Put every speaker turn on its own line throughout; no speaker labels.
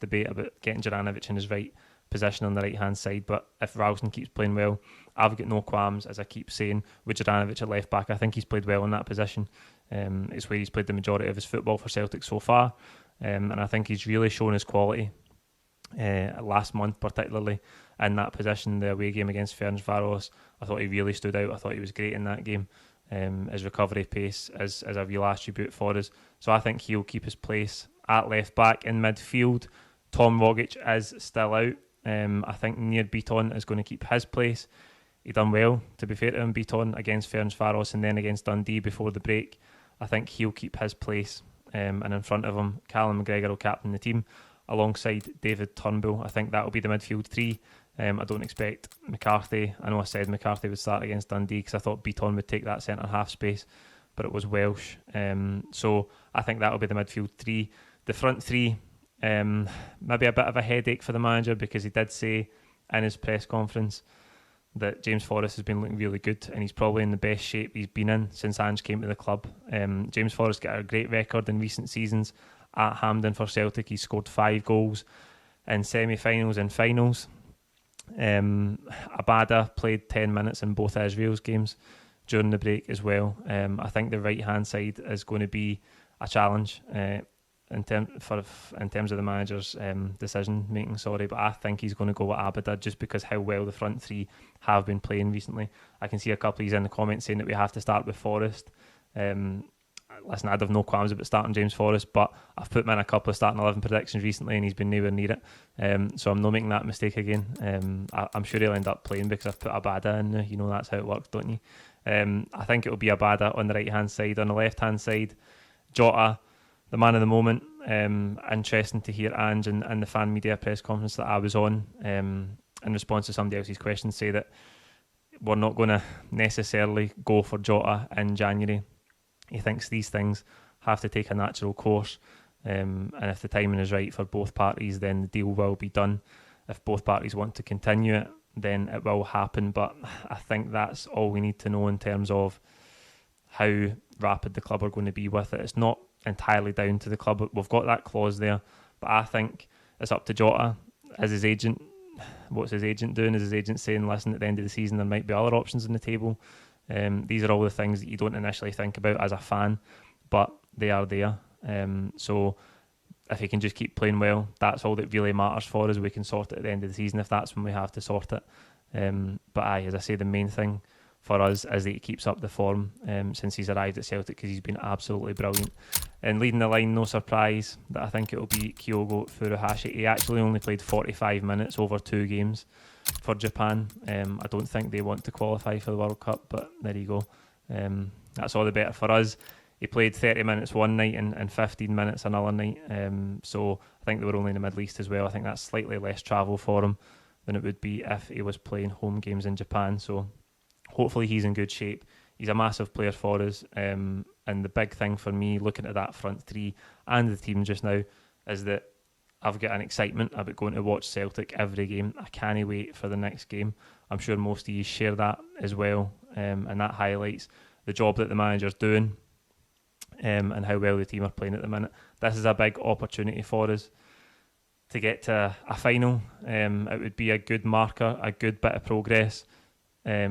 debate about getting Juranovic in his right position on the right hand side, but if Ralston keeps playing well, I've got no qualms, as I keep saying, with Juranovic at left back. I think he's played well in that position. It's where he's played the majority of his football for Celtic so far, and I think he's really shown his quality last month, particularly in that position, the away game against Ferencváros. I thought he really stood out. I thought he was great in that game. His recovery pace is a real attribute for us. So I think he'll keep his place at left back. In midfield, Tom Rogic is still out. I think Nir Bitton is going to keep his place. He done well, to be fair to him, Bitton, against Ferencváros and then against Dundee before the break. I think he'll keep his place. And in front of him, Callum McGregor will captain the team alongside David Turnbull. I think that will be the midfield three. I don't expect McCarthy. I know I said McCarthy would start against Dundee because I thought Bitton would take that centre half space, but it was Welsh. So I think that will be the midfield three. The front three, maybe a bit of a headache for the manager, because he did say in his press conference that James Forrest has been looking really good and he's probably in the best shape he's been in since Ange came to the club. James Forrest got a great record in recent seasons at Hampden for Celtic. He's scored 5 goals in semi-finals and finals. Abada played 10 minutes in both Israel's games during the break as well. I think the right hand side is going to be a challenge in terms of the manager's decision making. But I think he's going to go with Abada just because how well the front three have been playing recently. I can see a couple of you in the comments saying that we have to start with Forrest. Listen, I'd have no qualms about starting James Forrest, but I've put him in a couple of starting 11 predictions recently and he's been nowhere near it. So I'm not making that mistake again. I'm sure he'll end up playing because I've put Abada in there. You know that's how it works, don't you? I think it'll be Abada on the right hand side. On the left hand side, Jota, the man of the moment. Interesting to hear Ange and the fan media press conference that I was on, in response to somebody else's question, say that we're not going to necessarily go for Jota in January. He thinks these things have to take a natural course, and if the timing is right for both parties, then the deal will be done. If both parties want to continue it, then it will happen. But I think that's all we need to know in terms of how rapid the club are going to be with it. It's not entirely down to the club. We've got that clause there, but I think it's up to Jota. As his agent, what's his agent doing? Is his agent saying, listen, at the end of the season there might be other options on the table? These are all the things that you don't initially think about as a fan, but they are there. So if he can just keep playing well, that's all that really matters for us. We can sort it at the end of the season if that's when we have to sort it. But as I say, the main thing for us is that he keeps up the form since he's arrived at Celtic, because he's been absolutely brilliant. And leading the line, no surprise that I think it will be Kyogo Furuhashi. He actually only played 45 minutes over 2 games for Japan. I don't think they want to qualify for the World Cup, but there you go. That's all the better for us. He played 30 minutes one night and 15 minutes another night. So I think they were only in the Middle East as well. I think that's slightly less travel for him than it would be if he was playing home games in Japan. So hopefully he's in good shape. He's a massive player for us. And the big thing for me, looking at that front three and the team just now, is that I've got an excitement about going to watch Celtic every game. I can't wait for the next game. I'm sure most of you share that as well. And that highlights the job that the manager's doing and how well the team are playing at the minute. This is a big opportunity for us to get to a final. It would be a good marker, a good bit of progress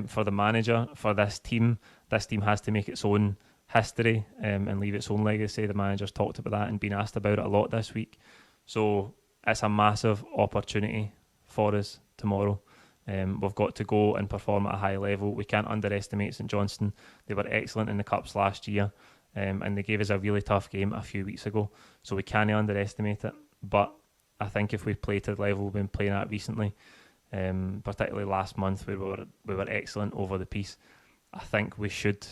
for the manager, for this team. This team has to make its own history and leave its own legacy. The manager's talked about that and been asked about it a lot this week. So it's a massive opportunity for us tomorrow. We've got to go and perform at a high level. We can't underestimate St Johnstone. They were excellent in the Cups last year, and they gave us a really tough game a few weeks ago. So we can't underestimate it. But I think if we play to the level we've been playing at recently, particularly last month where we were excellent over the piece, I think we should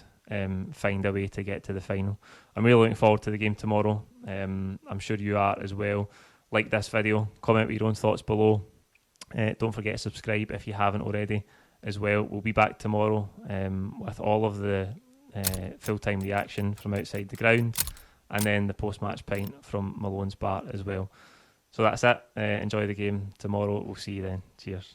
find a way to get to the final. I'm really looking forward to the game tomorrow. I'm sure you are as well. Like this video, comment with your own thoughts below. Don't forget to subscribe if you haven't already as well. We'll be back tomorrow with all of the full-time reaction from outside the ground, and then the post-match pint from Malone's Bar as well. So that's it. Enjoy the game tomorrow. We'll see you then. Cheers.